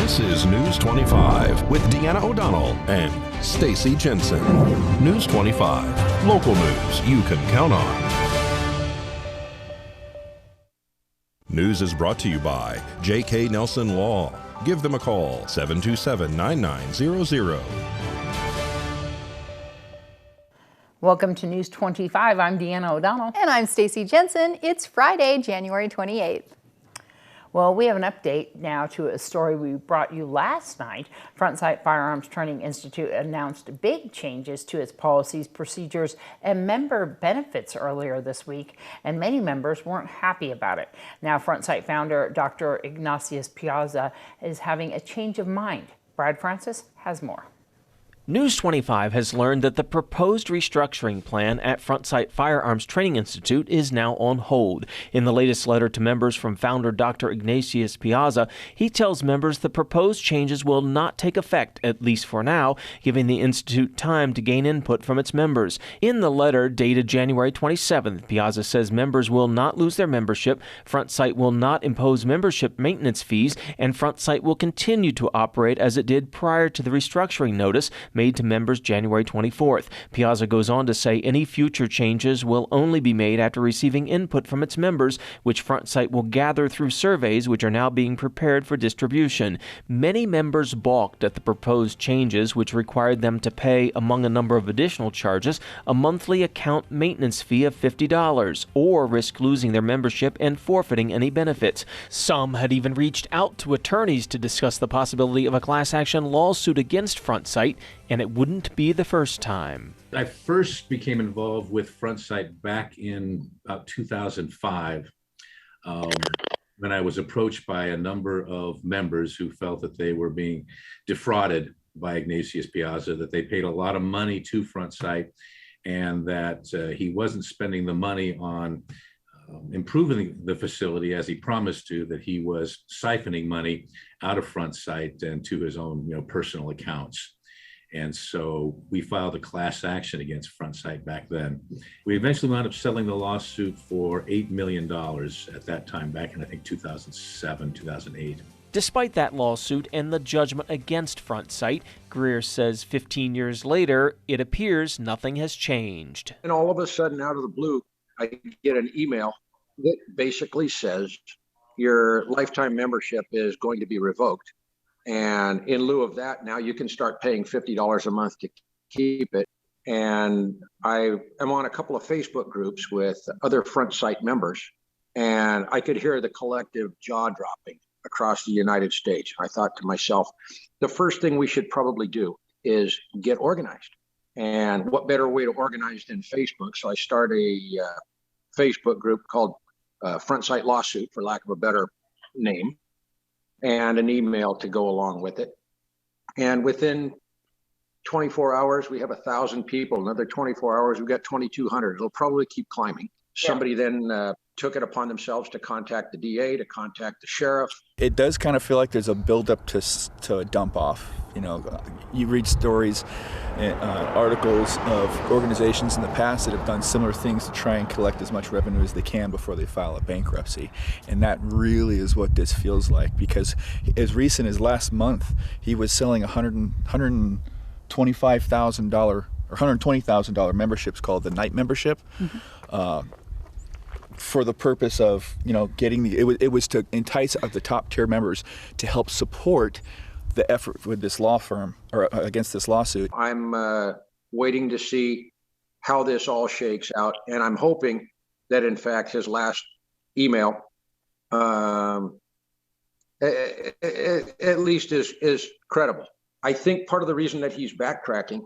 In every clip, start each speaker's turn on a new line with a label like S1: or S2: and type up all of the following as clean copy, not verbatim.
S1: This is News 25 with Deanna O'Donnell and Stacy Jensen. News 25, local news you can count on. News is brought to you by J.K. Nelson Law. Give them a call, 727-9900.
S2: Welcome to News 25. I'm Deanna O'Donnell.
S3: And I'm Stacy Jensen. It's Friday, January 28th.
S2: Well, we have an update now to a story we brought you last night. Frontsight Firearms Training Institute announced big changes to its policies, procedures, and member benefits earlier this week, and many members weren't happy about it. Now, Frontsight founder Dr. Ignatius Piazza is having a change of mind. Brad Francis has more.
S4: News 25 has learned that the proposed restructuring plan at Frontsight Firearms Training Institute is now on hold. In the latest letter to members from founder Dr. Ignatius Piazza, he tells members the proposed changes will not take effect, at least for now, giving the institute time to gain input from its members. In the letter dated January 27th, Piazza says members will not lose their membership, Frontsight will not impose membership maintenance fees, and Frontsight will continue to operate as it did prior to the restructuring notice made to members January 24th. Piazza goes on to say any future changes will only be made after receiving input from its members, which Frontsight will gather through surveys which are now being prepared for distribution. Many members balked at the proposed changes, which required them to pay, among a number of additional charges, a monthly account maintenance fee of $50, or risk losing their membership and forfeiting any benefits. Some had even reached out to attorneys to discuss the possibility of a class action lawsuit against Frontsight, and it wouldn't be the first time.
S5: I first became involved with Frontsight back in about 2005 when I was approached by a number of members who felt that they were being defrauded by Ignatius Piazza, that they paid a lot of money to Frontsight, and that he wasn't spending the money on improving the facility as he promised to, that he was siphoning money out of Frontsight and to his own personal accounts. And so we filed a class action against Frontsight back then. We eventually wound up settling the lawsuit for $8 million at that time, back in, I think, 2007, 2008.
S4: Despite that lawsuit and the judgment against Frontsight, Greer says 15 years later, it appears nothing has changed.
S6: And all of a sudden, out of the blue, I get an email that basically says your lifetime membership is going to be revoked. And in lieu of that, now you can start paying $50 a month to keep it. And I am on a couple of Facebook groups with other Frontsight members, and I could hear the collective jaw dropping across the United States. I thought to myself, the first thing we should probably do is get organized. And what better way to organize than Facebook? So I started a Facebook group called Frontsight Lawsuit, for lack of a better name, and an email to go along with it. And within 24 hours, we have 1,000 people. Another 24 hours, we've got 2,200. It'll probably keep climbing. Somebody then took it upon themselves to contact the DA, to contact the sheriff.
S7: It does kind of feel like there's a buildup to a dump off. You read stories, articles of organizations in the past that have done similar things to try and collect as much revenue as they can before they file a bankruptcy. And that really is what this feels like, because as recent as last month, he was selling $125,000 or $120,000 memberships called the night membership. Mm-hmm. For the purpose of, getting it was to entice the top tier members to help support the effort with this law firm or against this lawsuit.
S6: I'm waiting to see how this all shakes out, and I'm hoping that in fact his last email at least is credible. I think part of the reason that he's backtracking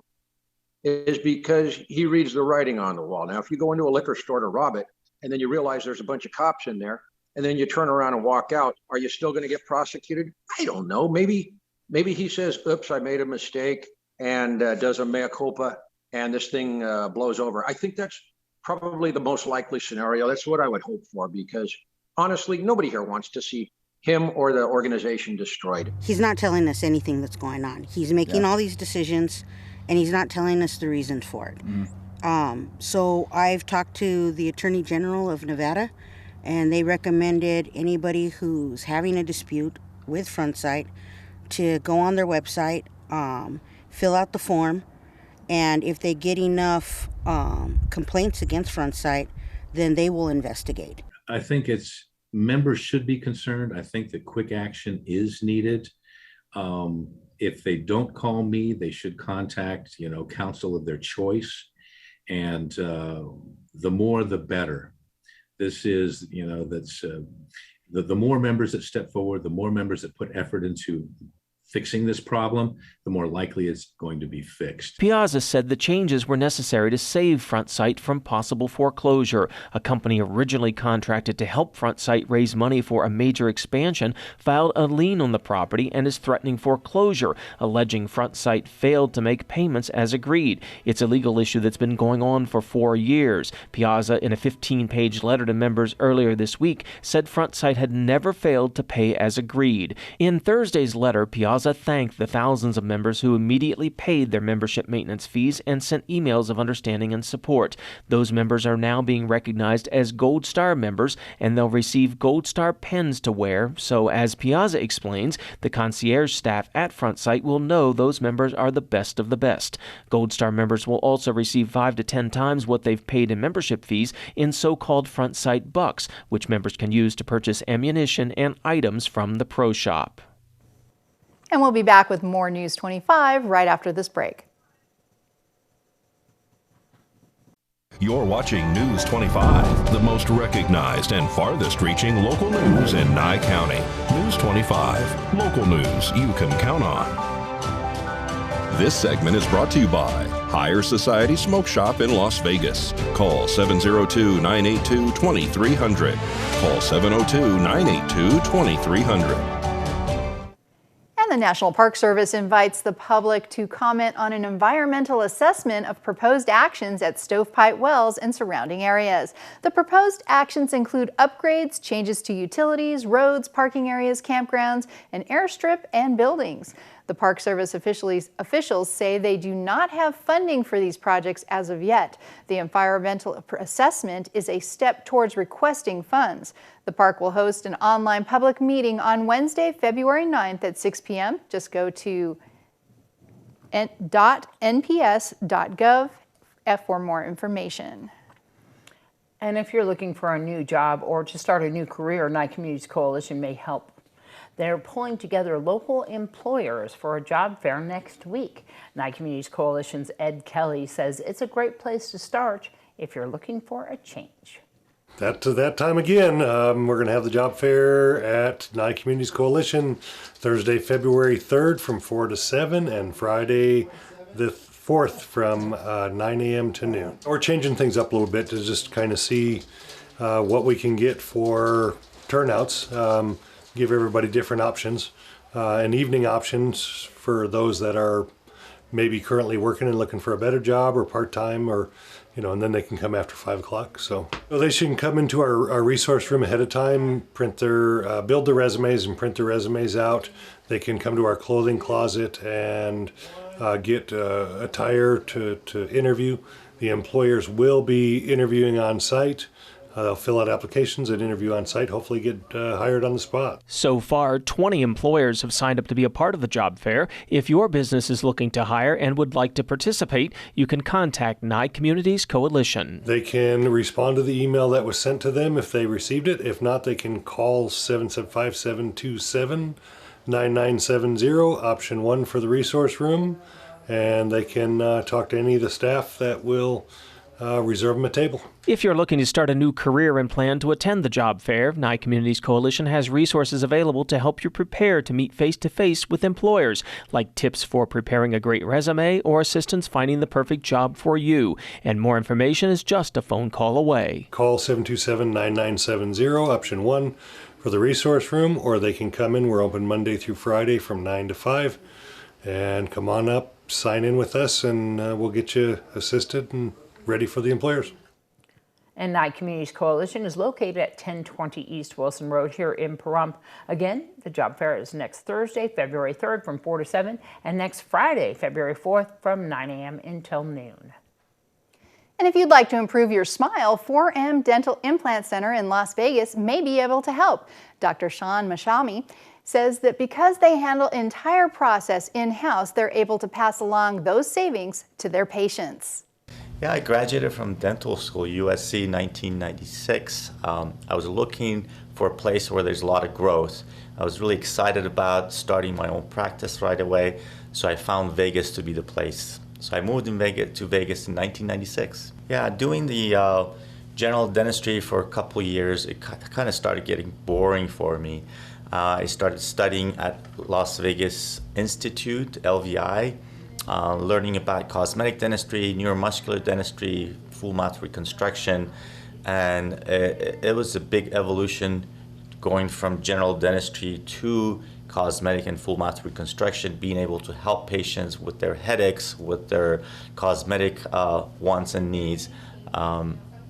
S6: is because he reads the writing on the wall. Now, if you go into a liquor store to rob it, and then you realize there's a bunch of cops in there, and then you turn around and walk out, are you still going to get prosecuted? I don't know. Maybe he says, oops, I made a mistake, and does a mea culpa, and this thing blows over. I think that's probably the most likely scenario. That's what I would hope for, because honestly, nobody here wants to see him or the organization destroyed.
S8: He's not telling us anything that's going on. He's making all these decisions, and he's not telling us the reason for it. Mm-hmm. So I've talked to the Attorney General of Nevada, and they recommended anybody who's having a dispute with Frontsight to go on their website, fill out the form, and if they get enough complaints against Frontsite, then they will investigate.
S5: I think members should be concerned. I think that quick action is needed. If they don't call me, they should contact, counsel of their choice. And the more, the better. This is, the more members that step forward, the more members that put effort into fixing this problem, the more likely it's going to be fixed.
S4: Piazza said the changes were necessary to save Frontsite from possible foreclosure. A company originally contracted to help Frontsite raise money for a major expansion filed a lien on the property and is threatening foreclosure, alleging Frontsite failed to make payments as agreed. It's a legal issue that's been going on for 4 years. Piazza, in a 15-page letter to members earlier this week, said Frontsite had never failed to pay as agreed. In Thursday's letter, Piazza thanked the thousands of members who immediately paid their membership maintenance fees and sent emails of understanding and support. Those members are now being recognized as Gold Star members, and they'll receive Gold Star pens to wear. So, as Piazza explains, the concierge staff at Frontsite will know those members are the best of the best. Gold Star members will also receive 5 to 10 times what they've paid in membership fees in so-called Frontsite bucks, which members can use to purchase ammunition and items from the pro shop.
S3: And we'll be back with more News 25 right after this break.
S1: You're watching News 25, the most recognized and farthest reaching local news in Nye County. News 25, local news you can count on. This segment is brought to you by Higher Society Smoke Shop in Las Vegas. Call 702-982-2300. Call 702-982-2300.
S3: And the National Park Service invites the public to comment on an environmental assessment of proposed actions at Stovepipe Wells and surrounding areas. The proposed actions include upgrades, changes to utilities, roads, parking areas, campgrounds, an airstrip, and buildings. The Park Service officials say they do not have funding for these projects as of yet. The environmental assessment is a step towards requesting funds. The park will host an online public meeting on Wednesday, February 9th at 6 p.m. Just go to .nps.gov for more information.
S2: And if you're looking for a new job or to start a new career, Nye Communities Coalition may help. They're pulling together local employers for a job fair next week. Nye Communities Coalition's Ed Kelly says it's a great place to start if you're looking for a change.
S9: That time again. We're going to have the job fair at Nye Communities Coalition Thursday, February 3rd from 4 to 7 and Friday the 4th from 9 a.m. to noon. We're changing things up a little bit to just kind of see what we can get for turnouts. Give everybody different options and evening options for those that are maybe currently working and looking for a better job or part-time, or and then they can come after 5 o'clock. So they should come into our resource room ahead of time, print their build their resumes and print their resumes out. They can come to our clothing closet and get attire to interview. The employers will be interviewing on site. They'll fill out applications and interview on site, hopefully get hired on the spot.
S4: So far, 20 employers have signed up to be a part of the job fair. If your business is looking to hire and would like to participate, you can contact Nye Communities Coalition.
S9: They can respond to the email that was sent to them if they received it. If not, they can call 775-727-9970, option 1 for the resource room, and they can talk to any of the staff that will reserve them a table.
S4: If you're looking to start a new career and plan to attend the job fair, Nye Communities Coalition has resources available to help you prepare to meet face-to-face with employers, like tips for preparing a great resume or assistance finding the perfect job for you. And more information is just a phone call away.
S9: Call 727-9970, option 1 for the resource room, or they can come in. We're open Monday through Friday from 9 to 5. And come on up, sign in with us, and we'll get you assisted and ready for the employers.
S2: And Nye Communities Coalition is located at 1020 East Wilson Road here in Pahrump. Again, the job fair is next Thursday, February 3rd from 4 to 7, and next Friday, February 4th from 9 a.m. until noon.
S3: And if you'd like to improve your smile, 4M Dental Implant Center in Las Vegas may be able to help. Dr. Sean Mashami says that because they handle the entire process in-house, they're able to pass along those savings to their patients.
S10: Yeah, I graduated from dental school, USC, 1996. I was looking for a place where there's a lot of growth. I was really excited about starting my own practice right away, so I found Vegas to be the place. So I moved to Vegas in 1996. Yeah, doing the general dentistry for a couple of years, it kind of started getting boring for me. I started studying at Las Vegas Institute, LVI, learning about cosmetic dentistry, neuromuscular dentistry, full mouth reconstruction, and it was a big evolution going from general dentistry to cosmetic and full mouth reconstruction, being able to help patients with their headaches, with their cosmetic wants and needs.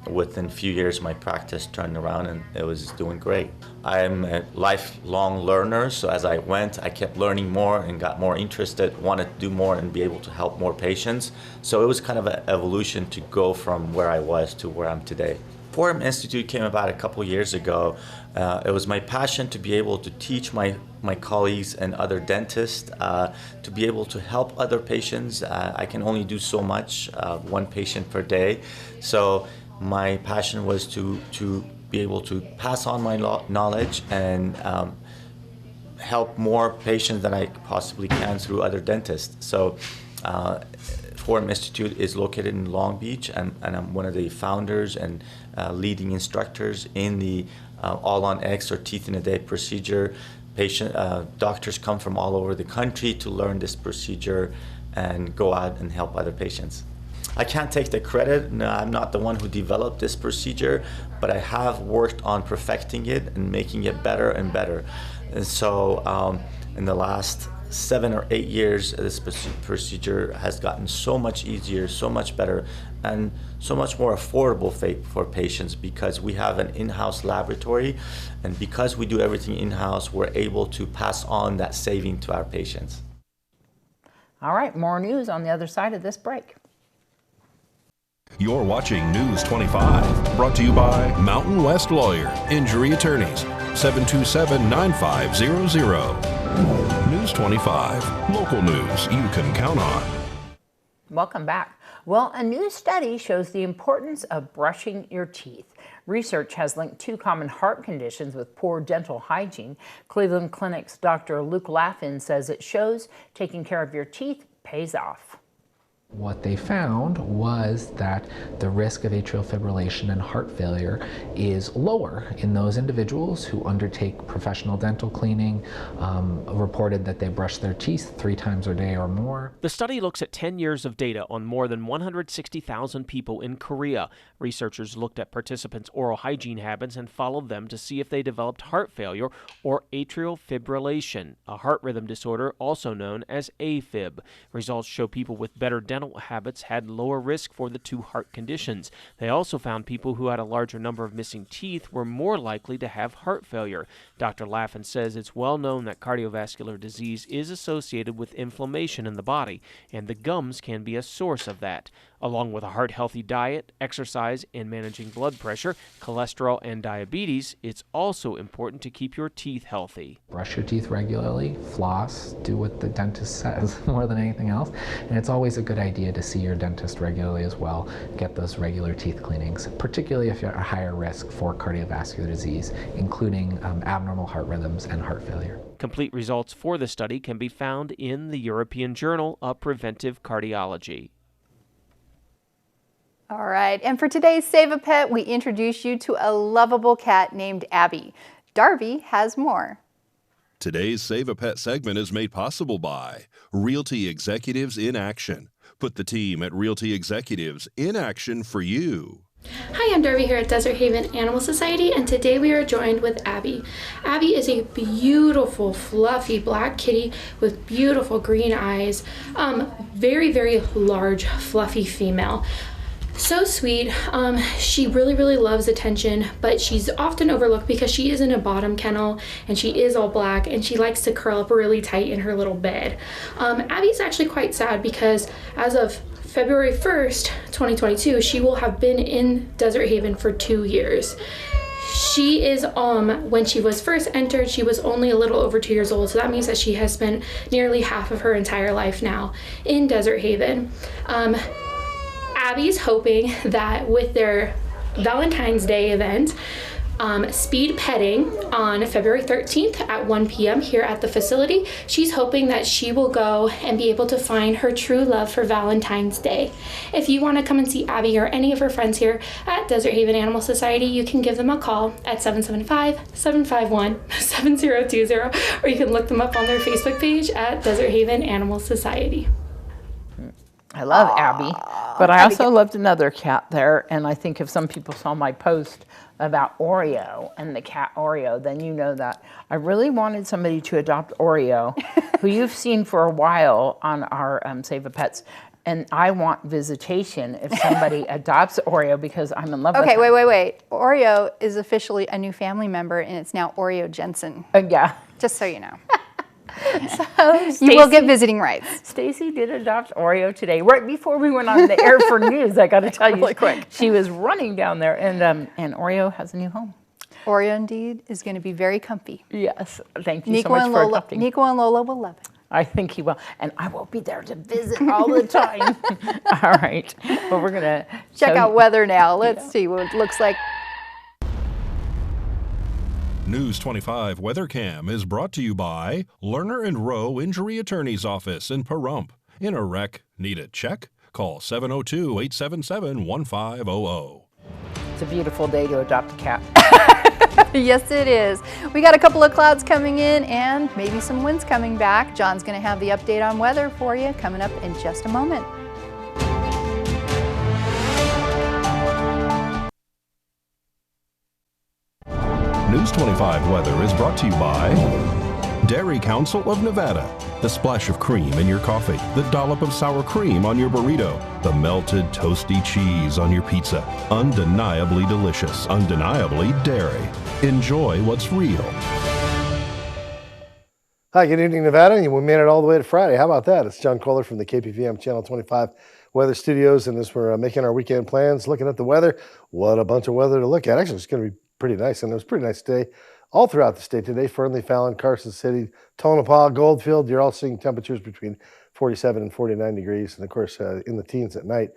S10: Within a few years, my practice turned around and it was doing great. I'm a lifelong learner, so as I went, I kept learning more and got more interested, wanted to do more and be able to help more patients. So it was kind of an evolution to go from where I was to where I'm today. Forum Institute came about a couple years ago. It was my passion to be able to teach my colleagues and other dentists to be able to help other patients. I can only do so much, one patient per day. So my passion was to be able to pass on my knowledge and help more patients than I possibly can through other dentists. So Forum Institute is located in Long Beach, and I'm one of the founders and leading instructors in the All-on-X or Teeth in a Day procedure. Doctors come from all over the country to learn this procedure and go out and help other patients. I can't take the credit. No, I'm not the one who developed this procedure, but I have worked on perfecting it and making it better and better. And so in the last 7 or 8 years, this procedure has gotten so much easier, so much better, and so much more affordable for patients because we have an in-house laboratory, and because we do everything in-house, we're able to pass on that saving to our patients.
S2: All right, more news on the other side of this break.
S1: You're watching News 25, brought to you by Mountain West Lawyer, Injury Attorneys, 727-9500. News 25, local news you can count on.
S2: Welcome back. Well, a new study shows the importance of brushing your teeth. Research has linked 2 common heart conditions with poor dental hygiene. Cleveland Clinic's Dr. Luke Laffin says it shows taking care of your teeth pays off.
S11: What they found was that the risk of atrial fibrillation and heart failure is lower in those individuals who undertake professional dental cleaning, reported that they brush their teeth 3 times a day or more.
S4: The study looks at 10 years of data on more than 160,000 people in Korea. Researchers looked at participants' oral hygiene habits and followed them to see if they developed heart failure or atrial fibrillation, a heart rhythm disorder also known as AFib. Results show people with better dental habits had lower risk for the 2 heart conditions. They also found people who had a larger number of missing teeth were more likely to have heart failure. Dr. Laffin says it's well known that cardiovascular disease is associated with inflammation in the body, and the gums can be a source of that. Along with a heart-healthy diet, exercise, and managing blood pressure, cholesterol, and diabetes, it's also important to keep your teeth healthy.
S11: Brush your teeth regularly, floss, do what the dentist says more than anything else, and it's always a good idea to see your dentist regularly as well. Get those regular teeth cleanings, particularly if you're at a higher risk for cardiovascular disease, including abnormal heart rhythms and heart failure.
S4: Complete results for the study can be found in the European Journal of Preventive Cardiology.
S3: All right, and for today's Save a Pet, we introduce you to a lovable cat named Abby. Darby has more.
S1: Today's Save a Pet segment is made possible by Realty Executives in Action. Put the team at Realty Executives in action for you.
S12: Hi, I'm Darby here at Desert Haven Animal Society, and today we are joined with Abby. Abby is a beautiful, fluffy black kitty with beautiful green eyes. Very, very large, fluffy female. So sweet. She really loves attention, but she's often overlooked because she is in a bottom kennel and she is all black and she likes to curl up really tight in her little bed. Abby's actually quite sad because as of February 1st, 2022, she will have been in Desert Haven for 2 years. she is, when she was first entered, she was only a little over 2 years old. So that means that she has spent nearly half of her entire life now in Desert Haven. Abby's hoping that with their Valentine's Day event, speed petting on February 13th at 1 p.m. here at the facility, she's hoping that she will go and be able to find her true love for Valentine's Day. If you want to come and see Abby or any of her friends here at Desert Haven Animal Society, you can give them a call at 775-751-7020, or you can look them up on their Facebook page at Desert Haven Animal Society.
S2: I love Abby, but I also loved another cat there, and I think if some people saw my post about Oreo and the cat Oreo, then you know that I really wanted somebody to adopt Oreo, who you've seen for a while on our Save a Pets, and I want visitation if somebody adopts Oreo because I'm in love with him.
S3: Okay, wait. Oreo is officially a new family member, and it's now Oreo Jensen.
S2: Yeah.
S3: Just so you know. So you will get visiting rights.
S2: Stacy did adopt Oreo today, right before we went on the air for news. I got to tell you,
S3: really quick.
S2: She was running down there, and Oreo has a new home.
S3: Oreo indeed is going to be very comfy.
S2: Yes, thank you so much for adopting.
S3: Nico and Lola will love it.
S2: I think he will, and I will be there to visit all the time. All right, well, we're gonna
S3: check out weather now. Let's see what it looks like.
S1: News 25 Weather Cam is brought to you by Lerner and Rowe Injury Attorney's Office in Pahrump. In a wreck, need a check? Call 702-877-1500.
S2: It's a beautiful day to adopt a cat.
S3: Yes, it is. We got a couple of clouds coming in and maybe some winds coming back. John's going to have the update on weather for you coming up in just a moment.
S1: News 25 weather is brought to you by Dairy Council of Nevada. The splash of cream in your coffee, the dollop of sour cream on your burrito, the melted toasty cheese on your pizza. Undeniably delicious, undeniably dairy. Enjoy what's real.
S13: Hi, good evening, Nevada. We made it all the way to Friday. How about that? It's John Kohler from the KPVM Channel 25 Weather Studios, and as we're making our weekend plans, looking at the weather, what a bunch of weather to look at. Actually, it's going to be pretty nice, and it was pretty nice today all throughout the state today. Fernley, Fallon, Carson City, Tonopah, Goldfield, you're all seeing temperatures between 47 and 49 degrees, and of course in the teens at night.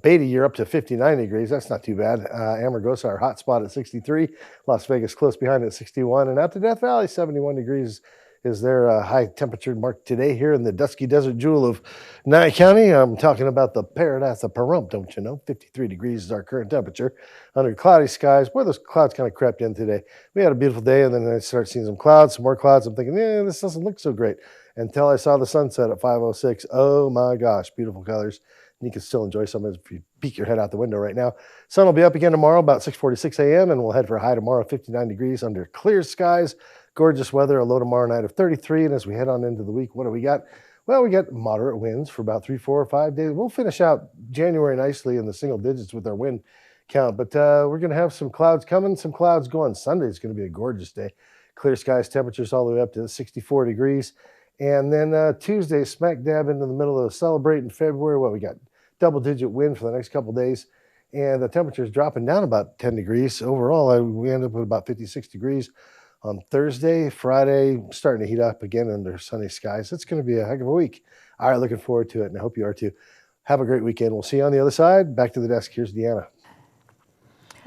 S13: Beatty, you're up to 59 degrees. That's not too bad. Amargosa, our hot spot at 63. Las Vegas close behind at 61, and out to Death Valley, 71 degrees is their high temperature mark today here in the dusky desert jewel of Nye County. I'm talking about the paradise of Pahrump, don't you know? 53 degrees is our current temperature under cloudy skies. Boy, those clouds kind of crept in today. We had a beautiful day, and then I started seeing some clouds, some more clouds. I'm thinking, this doesn't look so great, until I saw the sunset at 5:06. Oh my gosh, beautiful colors. And you can still enjoy some of it if you peek your head out the window right now. Sun will be up again tomorrow about 6:46 a.m., and we'll head for a high tomorrow, 59 degrees under clear skies. Gorgeous weather, a low tomorrow night of 33. And as we head on into the week, what do we got? Well, we got moderate winds for about 3, 4, or 5 days. We'll finish out January nicely in the single digits with our wind count. But we're going to have some clouds coming, some clouds going. Sunday is going to be a gorgeous day. Clear skies, temperatures all the way up to 64 degrees. And then Tuesday, smack dab into the middle of celebrating February. Well, we got double-digit wind for the next couple days. And the temperature is dropping down about 10 degrees. Overall, we end up with about 56 degrees. On Thursday, Friday, starting to heat up again under sunny skies. It's going to be a heck of a week. All right, looking forward to it, and I hope you are too. Have a great weekend. We'll see you on the other side. Back to the desk. Here's Deanna.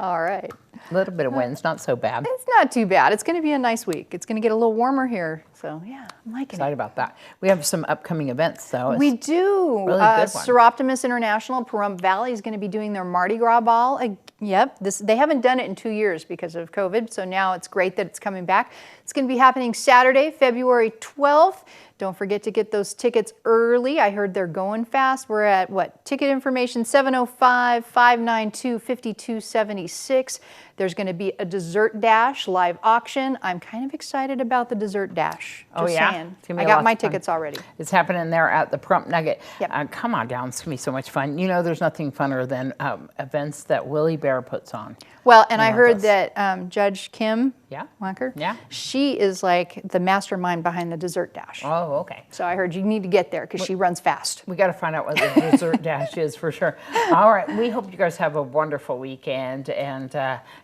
S3: All right.
S2: A little bit of winds, not so bad.
S3: It's not too bad. It's going to be a nice week. It's going to get a little warmer here. So, yeah, I'm liking
S2: Excited about that. We have some upcoming events, though.
S3: We do.
S2: Really good one.
S3: Seroptimus International, Pahrump Valley is going to be doing their Mardi Gras ball. Yep, they haven't done it in 2 years because of COVID, so now it's great that it's coming back. It's going to be happening Saturday, February 12th. Don't forget to get those tickets early. I heard they're going fast. We're at, ticket information 705-592-5276. There's going to be a dessert dash live auction. I'm kind of excited about the dessert dash. Just saying. I got my tickets already.
S2: It's happening there at the Pahrump Nugget.
S3: Yep.
S2: Come on down. It's going to be so much fun. You know, there's nothing funner than events that Willie Bear puts on.
S3: Well, and I heard that Judge Kim
S2: Yeah.
S3: Wanker?
S2: Yeah.
S3: She is like the mastermind behind the Dessert Dash.
S2: Oh, okay.
S3: So I heard you need to get there because she runs fast.
S2: We got to find out what the Dessert Dash is for sure. All right. We hope you guys have a wonderful weekend and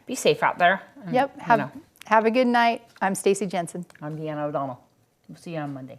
S2: be safe out there. And,
S3: Yep. Have a good night. I'm Stacy Jensen.
S2: I'm Deanna O'Donnell. We'll see you on Monday.